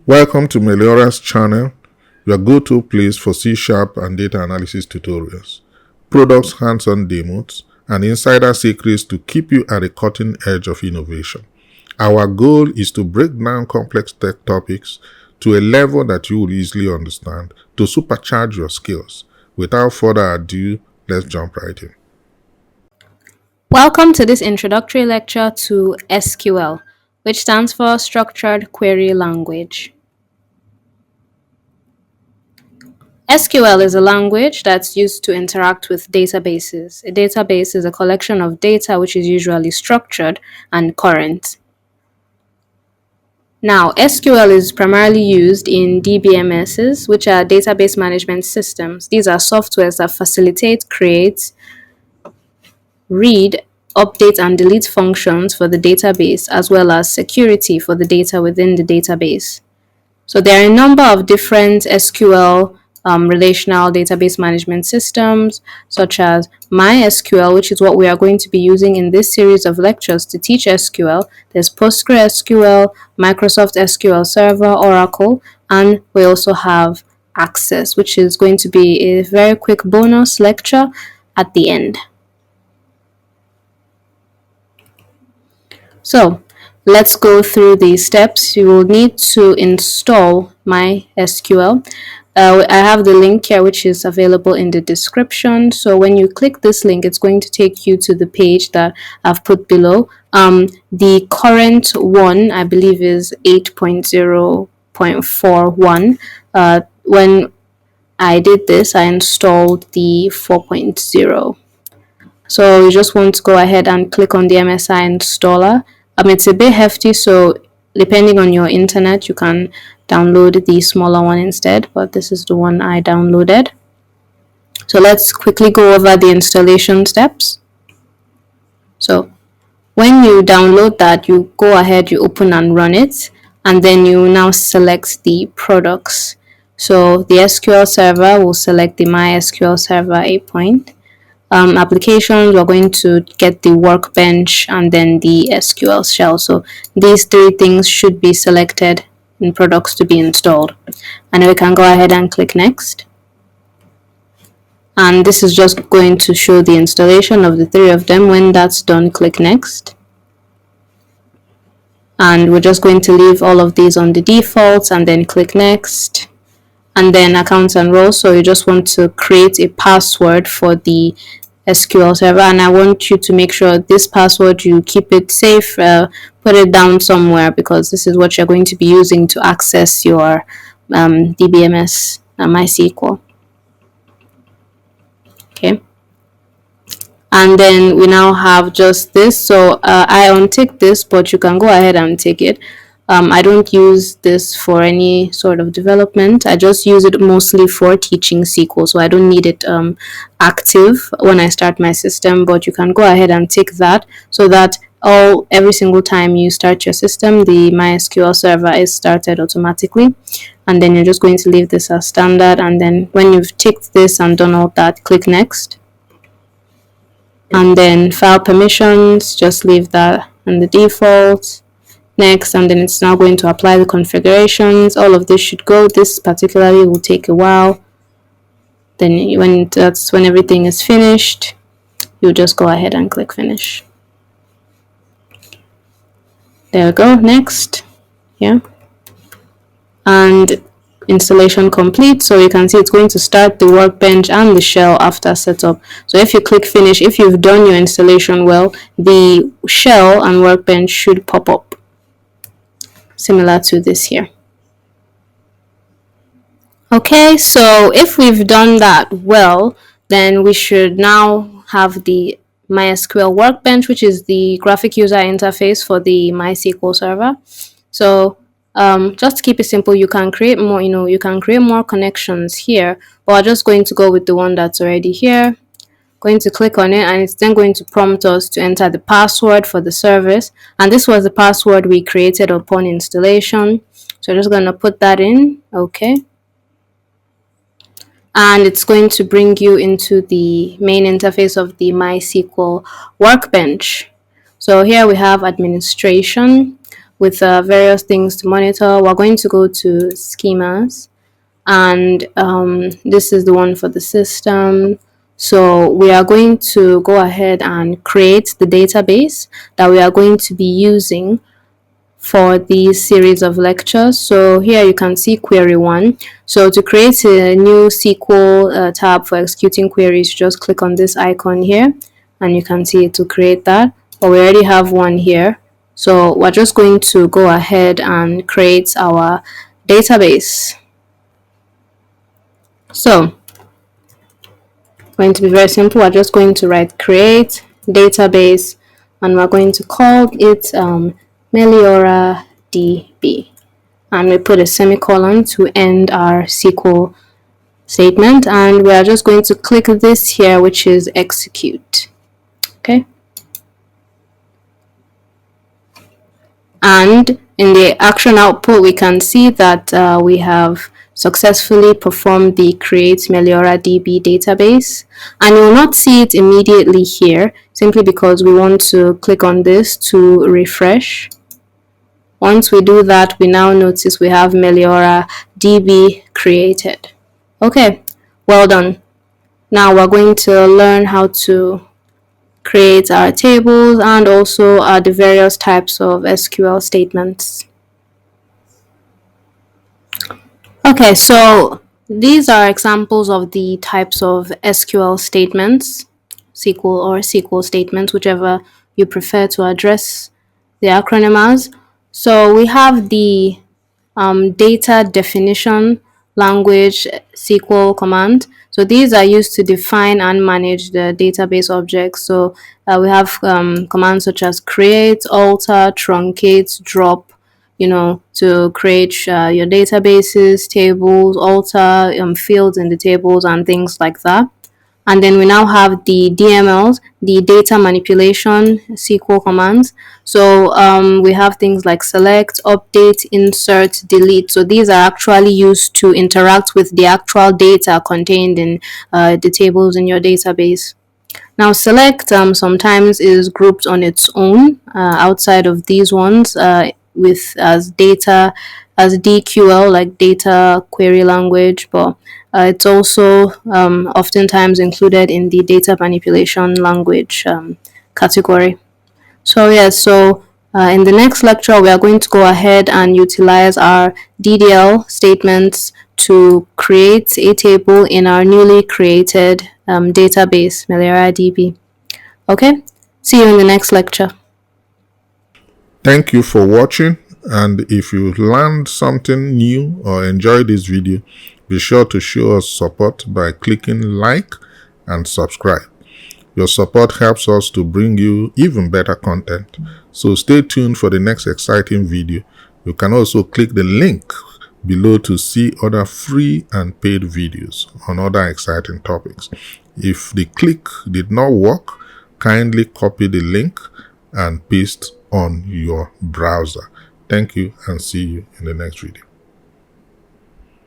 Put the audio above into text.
Welcome to Meliora's channel, your go-to place for C# and data analysis tutorials, products hands-on demos, and insider secrets to keep you at the cutting edge of innovation. Our goal is to break down complex tech topics to a level that you will easily understand to supercharge your skills. Without further ado, let's jump right in. Welcome to this introductory lecture to SQL, which stands for Structured Query Language. SQL is a language that's used to interact with databases. A database is a collection of data which is usually structured and current. Now, SQL is primarily used in DBMSs, which are database management systems. These are softwares that facilitate, create, read, update, and delete functions for the database, as well as security for the data within the database. So there are a number of different SQL relational database management systems, such as MySQL, which is what we are going to be using in this series of lectures to teach SQL. There's PostgreSQL, Microsoft SQL Server, Oracle, and we also have Access, which is going to be a very quick bonus lecture at the end. So let's go through these steps. You will need to install MySQL. I have the link here, which is available in the description. So when you click this link, it's going to take you to the page that I've put below. The current one, I believe, is 8.0.41. When I did this, I installed the 4.0. So you just want to go ahead and click on the MSI installer. It's a bit hefty, so depending on your internet, you can download the smaller one instead, but this is the one I downloaded. So let's quickly go over the installation steps. So when you download that, you go ahead, you open and run it, and then you now select the products. So the SQL server will select the MySQL server 8. Applications, we're going to get the workbench and then the SQL shell. So these three things should be selected in products to be installed. And we can go ahead and click next. And this is just going to show the installation of the three of them. When that's done, click next. And we're just going to leave all of these on the defaults and then click next. And then accounts and roles. So you just want to create a password for the SQL server, and I want you to make sure this password, you keep it safe, put it down somewhere, because this is what you're going to be using to access your DBMS MySQL. Okay. And then we now have just this. So I untick this, but you can go ahead and take it. I don't use this for any sort of development. I just use it mostly for teaching SQL, so I don't need it active when I start my system, but you can go ahead and tick that so that every single time you start your system, the MySQL server is started automatically. And then you're just going to leave this as standard, and then when you've ticked this and done all that, click next. And then file permissions, just leave that in the default. Next, and then it's now going to apply the configurations. All of this should go. This particularly will take a while. Then when everything is finished, you just go ahead and click finish. There we go. Next. Yeah. And installation complete. So you can see it's going to start the workbench and the shell after setup. So if you click finish, if you've done your installation well, the shell and workbench should pop up, similar to this here. Okay, so if we've done that well, then we should now have the MySQL workbench, which is the graphic user interface for the MySQL server. So just to keep it simple, you can create more, you can create more connections here, but we're just going to go with the one that's already here. Going to click on it, and it's then going to prompt us to enter the password for the service, and this was the password we created upon installation. So I'm just going to put that in. Okay, and it's going to bring you into the main interface of the MySQL workbench. So here we have administration. with various things to monitor. We're going to go to schemas, and this is the one for the system. So we are going to go ahead and create the database that we are going to be using for these series of lectures. So here you can see query 1. So to create a new SQL tab for executing queries, just click on this icon here and you can see it will create that. But we already have one here. So we're just going to go ahead and create our database. So going to be very simple. We're just going to write create database and we're going to call it Meliora DB. And we put a semicolon to end our SQL statement, and we are just going to click this here, which is execute. Okay. And in the action output, we can see that we have successfully performed the create Meliora DB database, and you will not see it immediately here simply because we want to click on this to refresh. Once we do that, we now notice we have Meliora DB created. Okay, well done. Now we're going to learn how to create our tables and also the various types of SQL statements. Okay, so these are examples of the types of SQL statements, SQL or SQL statements, whichever you prefer to address the acronym as. So we have the data definition language SQL command. So these are used to define and manage the database objects. So we have commands such as create, alter, truncate, drop, to create your databases, tables, alter fields in the tables and things like that. And then we now have the DMLs, the data manipulation SQL commands. So we have things like select, update, insert, delete. So these are actually used to interact with the actual data contained in the tables in your database. Now select sometimes is grouped on its own outside of these ones with as data as DQL, like data query language, but it's also oftentimes included in the data manipulation language category. So yes, so in the next lecture we are going to go ahead and utilize our DDL statements to create a table in our newly created database, Meliora DB. Okay, see you in the next lecture. Thank you for watching, and if you learned something new or enjoyed this video, be sure to show us support by clicking like and subscribe. Your support helps us to bring you even better content, so stay tuned for the next exciting video. You can also click the link below to see other free and paid videos on other exciting topics. If the click did not work, kindly copy the link and paste on your browser. Thank you and see you in the next video.